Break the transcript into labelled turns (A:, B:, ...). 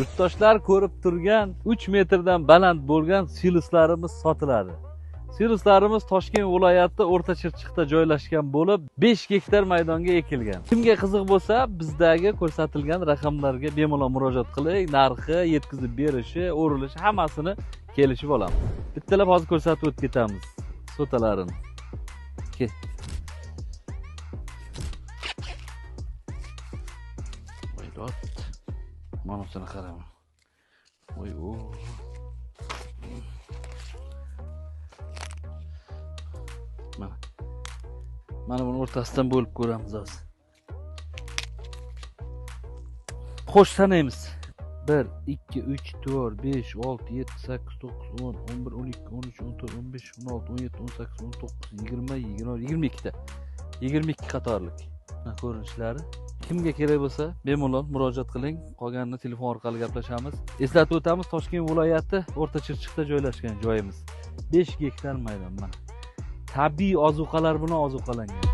A: Yurtdoshlar ko'rib turgan 3 metrdan baland bo'lgan siloslarimiz sotiladi. Siloslarimiz Toshkent viloyati O'rta Chirchiqda joylashgan bo'lib, 5 gektar maydonga ekilgan. Kimga qiziq bo'lsa, bizdagi ko'rsatilgan raqamlarga bemalol murojaat qiling. Narxi, yetkazib berishi, o'rilishi hammasini kelishib olamiz. Bittalab hozir ko'rsatib o'tib ketamiz sotalarini. Kel. Mana shuni qarang. Voy o. Mana buni o'rtasidan bo'lib ko'ramiz hozir. Xo'sh sanaymiz. 1 2 3 4 5 6 7 8 9 10 11 12 13 14 15 16 17 18 19 20 22 ta. 22 qatorlik. Mana ko'rinishlari. Kimga kerak bo'lsa, bemalol murojaat qiling. Qolganini telefon orqali gaplashamiz. Eslatib o'tamiz, Toshkent viloyati O'rta Chirchiqda joylashgan joyimiz. 5 gektar maydon mana. Tabiiy ozuqalar bilan ozuqalangan.